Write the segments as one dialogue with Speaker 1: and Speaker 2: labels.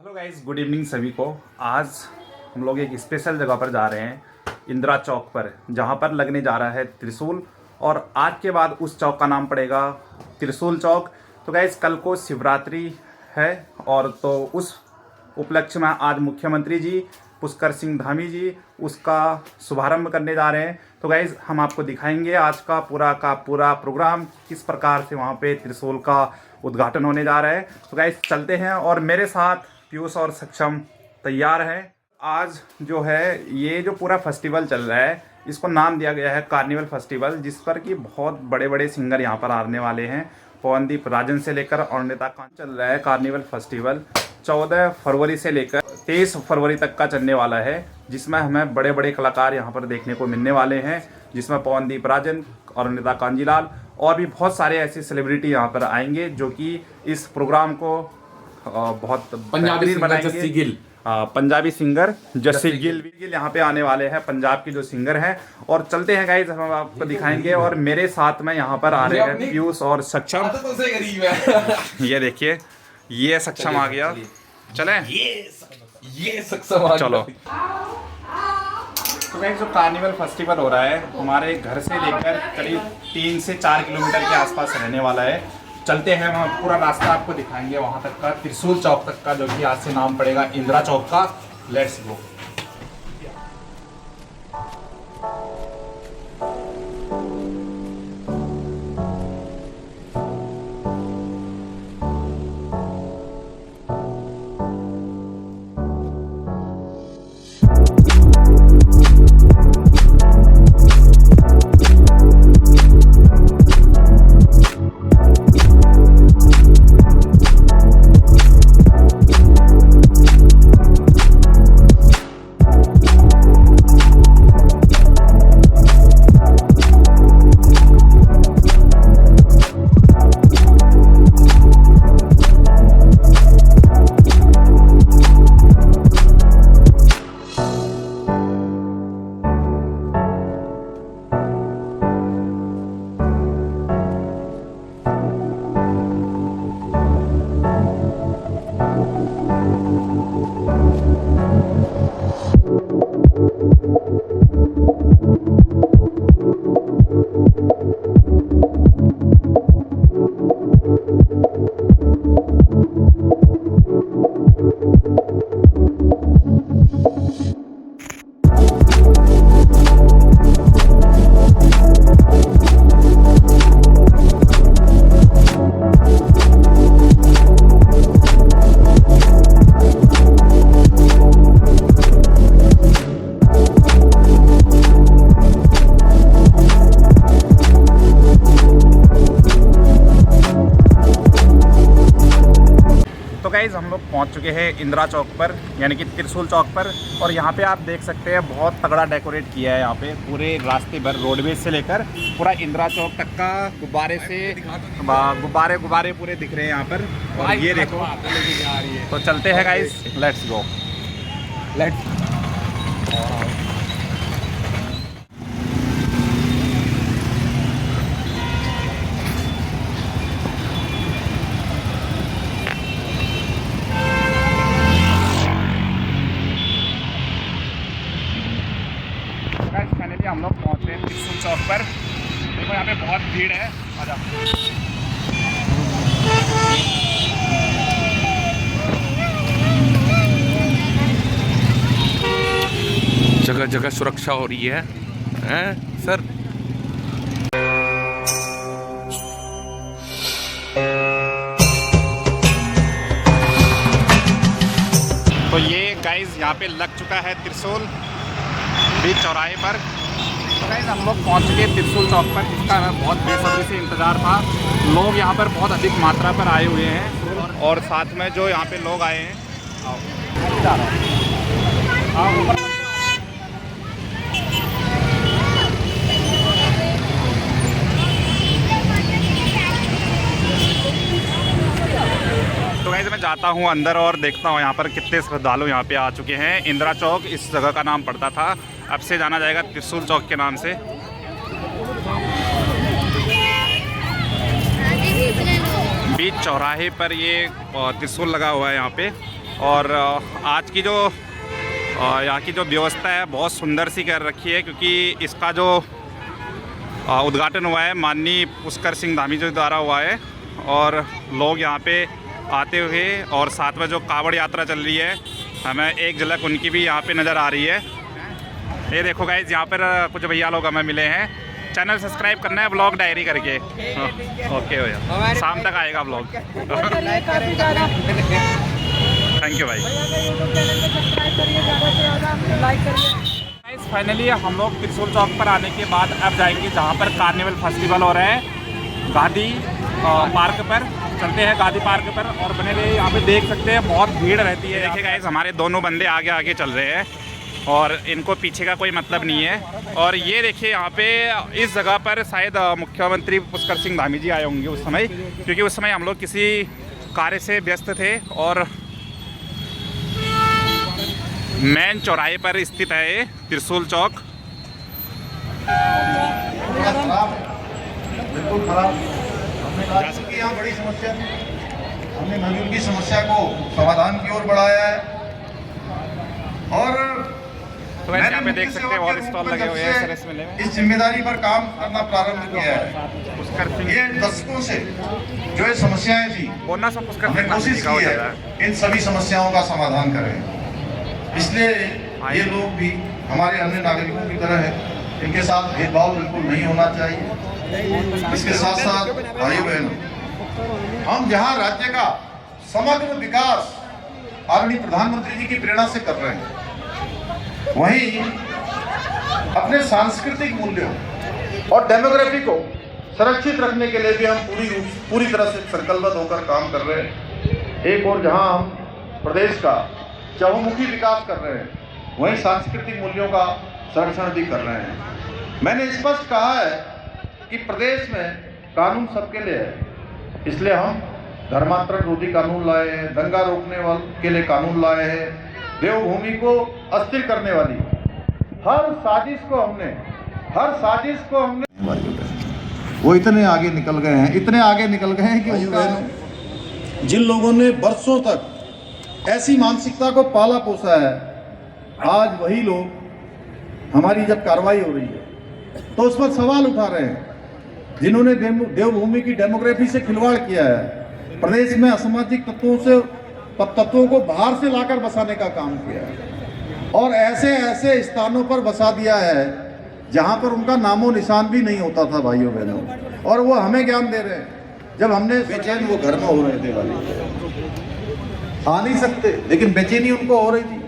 Speaker 1: Hello guys, good evening सभी को। आज हम लोग एक स्पेशल जगह पर जा रहे हैं, इंदिरा चौक पर, जहां पर लगने जा रहा है त्रिशूल। और आज के बाद उस चौक का नाम पड़ेगा त्रिशूल चौक। तो गाइस, कल को शिवरात्रि है और तो उस उपलक्ष्य में आज मुख्यमंत्री जी पुष्कर सिंह धामी जी उसका शुभारंभ करने जा रहे हैं। तो गाइस, हम आपको दिखाएंगे आज का पूरा प्रोग्राम, किस प्रकार से वहाँ पे त्रिशूल का उद्घाटन होने जा रहा है। तो गाइस, चलते हैं। और मेरे साथ पीयूष और सक्षम तैयार हैं। आज जो है ये जो पूरा फेस्टिवल चल रहा है, इसको नाम दिया गया है कार्निवल फेस्टिवल, जिस पर कि बहुत बड़े बड़े सिंगर यहाँ पर आने वाले हैं। पवनदीप राजन से लेकर और नेता कान चल रहा है। कार्निवल फेस्टिवल 14 फरवरी से लेकर 23 फरवरी तक का चलने वाला है, जिसमें हमें बड़े बड़े कलाकार यहाँ पर देखने को मिलने वाले हैं, जिसमें पवनदीप राजन और नेता कांजीलाल और भी बहुत सारे ऐसे सेलिब्रिटी यहाँ पर आएंगे, जो कि इस प्रोग्राम को बहुत
Speaker 2: पंजाबी सिंगर जस्सी गिल,
Speaker 1: पंजाबी सिंगर जस्सी गिल यहाँ पे आने वाले हैं, पंजाब के जो सिंगर हैं। और चलते हैं गाइस, हम आपको दिखाएंगे। और मेरे साथ में यहाँ पर आ रहे हैं पीयूष और सक्षम।
Speaker 2: तो से गरीब है।
Speaker 1: ये देखिए, ये सक्षम आ गया। चलें,
Speaker 2: ये सक्षम आ गया।
Speaker 1: चलो। तो गाइस, जो कार्निवल फेस्टिवल हो रहा है हमारे घर से लेकर करीब 3 से 4 किलोमीटर के आसपास रहने वाला है। चलते हैं, हम पूरा रास्ता आपको दिखाएंगे वहाँ तक का, त्रिशूल चौक तक का, जो कि आज से नाम पड़ेगा इंदिरा चौक का। Let's go. गाइस, हम लोग पहुंच चुके हैं इंदिरा चौक पर, यानी कि त्रिशूल चौक पर। और यहाँ पे आप देख सकते हैं बहुत तगड़ा डेकोरेट किया है। यहाँ पे पूरे रास्ते भर, रोडवेज से लेकर पूरा इंदिरा चौक तक का गुब्बारे से गुब्बारे पूरे दिख रहे हैं यहाँ पर। और ये देखो, तो चलते हैं गाइस, लेट्स गो। फाइनली हम लोग पहुँचे हैं त्रिशूल चौक पर। देखो यहाँ पे बहुत भीड़ है। आजा।
Speaker 2: जगह जगह सुरक्षा हो रही है, सर।
Speaker 1: तो ये गाइस यहाँ पे लग चुका है त्रिशूल बीच चौराहे पर। तो गाइस, हम लोग पहुँच चुके हैं त्रिशूल चौक पर, जिसका हमें बहुत बेसब्री से इंतज़ार था। लोग यहाँ पर बहुत अधिक मात्रा पर आए हुए हैं, और साथ में जो यहाँ पे लोग आए हैं, तो गाइस, मैं जाता हूँ अंदर और देखता हूँ यहाँ पर कितने श्रद्धालु यहाँ पे आ चुके हैं। इंदिरा चौक इस जगह का नाम पड़ता था, अब से जाना जाएगा त्रिशूल चौक के नाम से। बीच चौराहे पर ये त्रिशूल लगा हुआ है यहाँ पे। और आज की जो यहाँ की जो व्यवस्था है बहुत सुंदर सी कर रखी है, क्योंकि इसका जो उद्घाटन हुआ है माननीय पुष्कर सिंह धामी जी द्वारा हुआ है। और लोग यहाँ पे आते हुए और साथ में जो कावड़ यात्रा चल रही है, हमें एक झलक उनकी भी यहाँ पे नज़र आ रही है। ये देखो गाइस, यहाँ पर कुछ भैया लोग हमें मिले हैं। चैनल सब्सक्राइब करना है ब्लॉग डायरी करके। ओके भैया, शाम तक आएगा ब्लॉग। थैंक यू भाई। फाइनली हम लोग त्रिशूल चौक पर आने के बाद अब जाएंगे जहाँ पर कार्निवल फेस्टिवल हो रहा है, गांधी पार्क पर। चलते हैं गांधी पार्क पर और बने रहिए। यहाँ पे देख सकते हैं बहुत भीड़ रहती है। देखिए गाइस, हमारे दोनों बंदे आगे आगे चल रहे हैं और इनको पीछे का कोई मतलब नहीं है। और ये देखिए यहाँ पे इस जगह पर शायद मुख्यमंत्री पुष्कर सिंह धामी जी आए होंगे उस समय, क्योंकि उस समय हम लोग किसी कार्य से व्यस्त थे। और मेन चौराहे पर स्थित है ये त्रिशूल चौक।
Speaker 3: बिल्कुल खराब। हमने यहाँ बड़ी समस्या थी, हमने मजदूर की समस्या को समाधान की ओर बढ़ाया है। और
Speaker 1: तो वैसे यहाँ पे देख सकते हैं और स्टॉल लगे हुए हैं सर इस मेले में।
Speaker 3: इस जिम्मेदारी पर काम करना प्रारंभ किया है।
Speaker 1: पुष्कर सिंह
Speaker 3: ये दशकों से जो ये समस्याएं थी,
Speaker 1: बोलना सब पुष्कर
Speaker 3: हमने
Speaker 1: सिंह धामी
Speaker 3: कोशिश
Speaker 1: जी का हो
Speaker 3: की
Speaker 1: जाता है।
Speaker 3: है इन सभी समस्याओं का समाधान करें। इसलिए ये लोग भी हमारे अन्य नागरिकों की तरह है, इनके साथ भेदभाव बिल्कुल नहीं होना चाहिए। इसके साथ साथ भाई बहनों, हम जहाँ राज्य का समग्र विकास आदरणीय प्रधानमंत्री जी की प्रेरणा से कर रहे हैं, वहीं अपने सांस्कृतिक मूल्यों और डेमोग्राफी को सुरक्षित रखने के लिए भी हम पूरी तरह से संकल्पबद्ध होकर काम कर रहे हैं। एक और जहां हम प्रदेश का चहुमुखी विकास कर रहे हैं, वहीं सांस्कृतिक मूल्यों का संरक्षण भी कर रहे हैं। मैंने स्पष्ट कहा है कि प्रदेश में कानून सबके लिए है, इसलिए हम धर्मांतरण रोधी कानून लाए हैं, दंगा रोकने वाले के लिए कानून लाए हैं, देवभूमि को अस्थिर करने वाली हर साजिश को हमने वो इतने आगे निकल गए हैं, कि जिन लोगों ने बरसों तक ऐसी मानसिकता को पाला पोसा है, आज वही लोग हमारी जब कार्रवाई हो रही है तो उस पर सवाल उठा रहे हैं। जिन्होंने देवभूमि की डेमोग्राफी से खिलवाड़ किया है, प्रदेश में असामाजिक तत्वों को बाहर से लाकर बसाने का काम किया है और ऐसे स्थानों पर बसा दिया है जहां पर उनका नामो निशान भी नहीं होता था भाइयों बहनों। और वो हमें ज्ञान दे रहे हैं। जब हमने बेचैन, वो घर में हो रहे थे वाले, आ नहीं सकते, लेकिन बेचैनी उनको हो रही थी।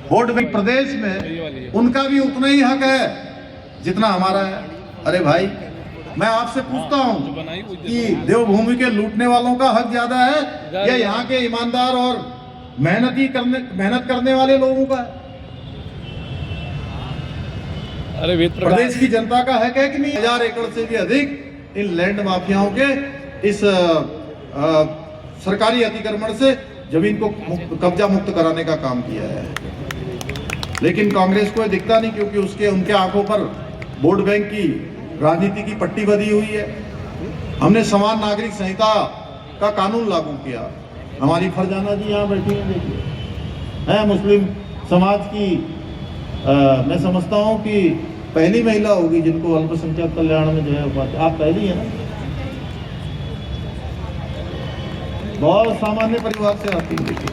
Speaker 3: वोट भी प्रदेश में उनका भी उतना ही हक है जितना हमारा है। अरे भाई, मैं आपसे पूछता हूं कि देवभूमि के लूटने वालों का हक ज्यादा है या यहाँ के ईमानदार और मेहनत करने वाले लोगों का है?
Speaker 2: अरे
Speaker 3: प्रदेश की जनता का हक है कि नहीं? 1000 एकड़ से भी अधिक इन लैंड माफियाओं के इस सरकारी अतिक्रमण से जमीन को कब्जा मुक्त कराने का काम किया है। लेकिन कांग्रेस को दिखता नहीं, क्योंकि उनके आंखों पर वोट बैंक की राजनीति की पट्टी बंधी हुई है। हमने समान नागरिक संहिता का कानून लागू किया। हमारी फरजाना जी यहाँ बैठी हैं, देखिए, है मुस्लिम समाज की मैं समझता हूँ कि पहली महिला होगी जिनको अल्पसंख्यक कल्याण में जो है उपाधि। आप पहली है ना? बहुत सामान्य परिवार से आती है, देखिए,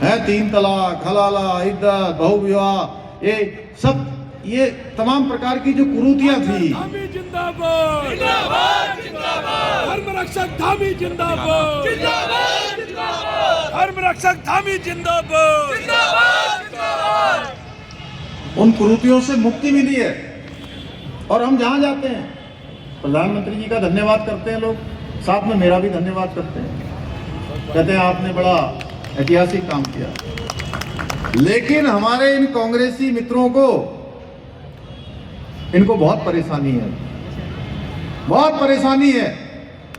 Speaker 3: है 3 तलाक, हलाला, इद्दत, बहुविवाह, ये सब, ये तमाम प्रकार की जो कुरीतियां थी।
Speaker 4: जिंदाबाद जिंदाबाद जिंदाबाद, धर्म रक्षक धामी जिंदाबाद जिंदाबाद जिंदाबाद, धर्म रक्षक धामी जिंदाबाद जिंदाबाद जिंदाबाद।
Speaker 3: उन कुरीतियों से मुक्ति मिली है। और हम जहां जाते हैं प्रधानमंत्री जी का धन्यवाद करते हैं लोग, साथ में मेरा भी धन्यवाद करते हैं, कहते हैं आपने बड़ा ऐतिहासिक काम किया। लेकिन हमारे इन कांग्रेसी मित्रों को, इनको बहुत परेशानी है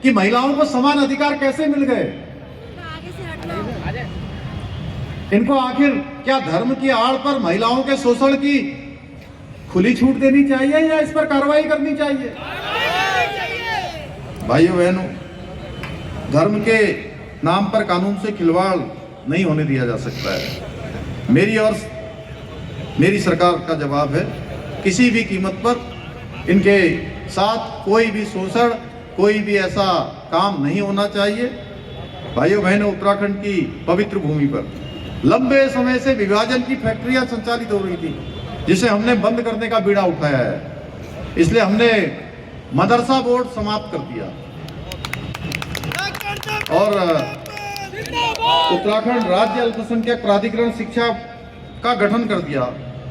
Speaker 3: कि महिलाओं को समान अधिकार कैसे मिल गए। इनको आखिर क्या धर्म की आड़ पर महिलाओं के शोषण की खुली छूट देनी चाहिए या इस पर कार्रवाई करनी चाहिए? भाइयों बहनों, धर्म के नाम पर कानून से खिलवाड़ नहीं होने दिया जा सकता है। मेरी सरकार का जवाब है, किसी भी कीमत पर इनके साथ कोई भी शोषण, कोई भी ऐसा काम नहीं होना चाहिए। भाइयों बहनों, उत्तराखंड की पवित्र भूमि पर लंबे समय से विभाजन की फैक्ट्रियां संचालित हो रही थी, जिसे हमने बंद करने का बीड़ा उठाया है। इसलिए हमने मदरसा बोर्ड समाप्त कर दिया और उत्तराखंड राज्य अल्पसंख्यक प्राधिकरण शिक्षा का गठन कर दिया।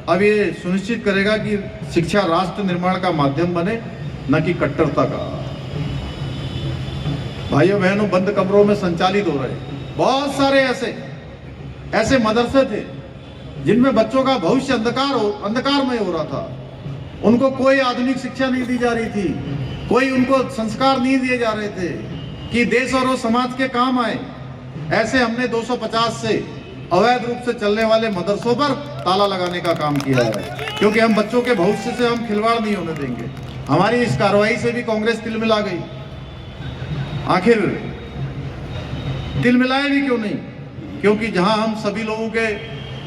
Speaker 3: अब ये सुनिश्चित करेगा कि शिक्षा राष्ट्र निर्माण का माध्यम बने, न कि कट्टरता का। भाइयों बहनों, बंद कमरों में संचालित हो रहे बहुत सारे ऐसे मदरसे थे जिनमें बच्चों का भविष्य अंधकारमय हो रहा था। उनको कोई आधुनिक शिक्षा नहीं दी जा रही थी, कोई उनको संस्कार नहीं दिए जा रहे थे कि देश और समाज के काम आए। ऐसे हमने 250 से अवैध रूप से चलने वाले मदरसों पर ताला लगाने का काम किया है, क्योंकि हम बच्चों के भविष्य से हम खिलवाड़ नहीं होने देंगे। हमारी इस कार्रवाई से भी कांग्रेस तिलमिला गई। आखिर तिलमिलाए भी क्यों नहीं? क्योंकि जहां हम सभी लोगों के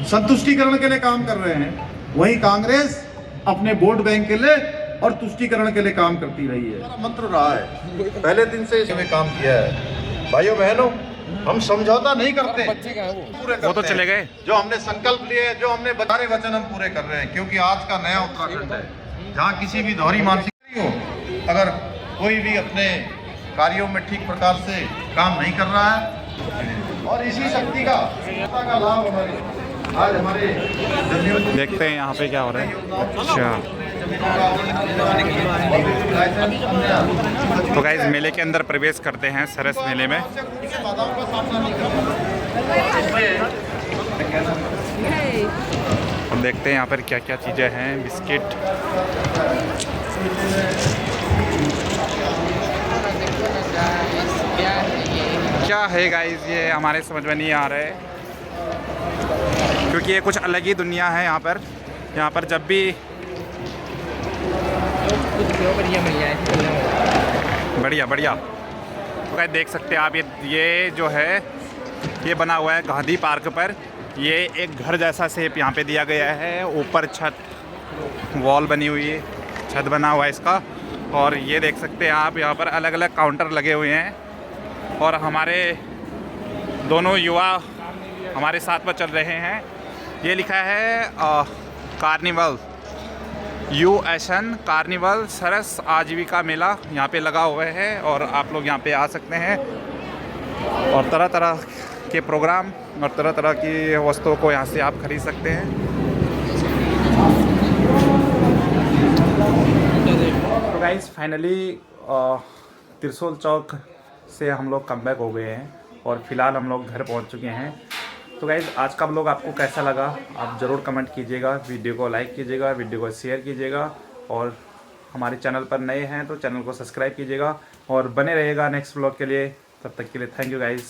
Speaker 3: संतुष्टिकरण के लिए काम कर रहे हैं, वहीं कांग्रेस अपने वोट बैंक के लिए और तुष्टिकरण के लिए काम करती रही है। हमारा मंत्र रहा है, पहले दिन से इसमें काम किया है। भाइयों बहनों, हम समझौता नहीं करते, पूरे करते
Speaker 1: वो तो चले गए।
Speaker 3: जो हमने संकल्प लिए, जो हमने सारे वचन हम पूरे कर रहे हैं, क्योंकि आज का नया उत्तराखंड है, जहाँ किसी भी दोहरी मानसिकता नहीं हो। अगर कोई भी अपने कार्यों में ठीक प्रकार से काम नहीं कर रहा है, और इसी शक्ति का लाभ हमारे
Speaker 1: देखते हैं यहाँ पे क्या हो रहा है। अच्छा, तो गाइस मेले के अंदर प्रवेश करते हैं, सरस मेले में। हम देखते हैं यहाँ पर क्या क्या चीज़ें हैं। बिस्किट, क्या है गाइस, ये हमारे समझ में नहीं आ रहा है, क्योंकि ये कुछ अलग ही दुनिया है। यहाँ पर जब भी बढ़िया तो गाइस देख सकते हैं आप, ये जो है ये बना हुआ है गांधी पार्क पर। ये एक घर जैसा शेप यहाँ पे दिया गया है, ऊपर छत वॉल बनी हुई है, छत बना हुआ है इसका। और ये देख सकते हैं आप, यहाँ पर अलग अलग काउंटर लगे हुए हैं, और हमारे दोनों युवा हमारे साथ में चल रहे हैं। ये लिखा है कार्निवल USN कार्निवल सरस आजीविका मेला यहाँ पे लगा हुआ है, और आप लोग यहाँ पे आ सकते हैं और तरह तरह के प्रोग्राम और तरह तरह की वस्तुओं को यहाँ से आप खरीद सकते हैं। तो गाइस फाइनली त्रिशूल चौक से हम लोग कम बैक हो गए हैं, और फिलहाल हम लोग घर पहुँच चुके हैं। तो गाइज़ आज का व्लॉग आपको कैसा लगा आप ज़रूर कमेंट कीजिएगा, वीडियो को लाइक कीजिएगा, वीडियो को शेयर कीजिएगा, और हमारे चैनल पर नए हैं तो चैनल को सब्सक्राइब कीजिएगा और बने रहिएगा नेक्स्ट व्लॉग के लिए। तब तक के लिए थैंक यू गाइज़।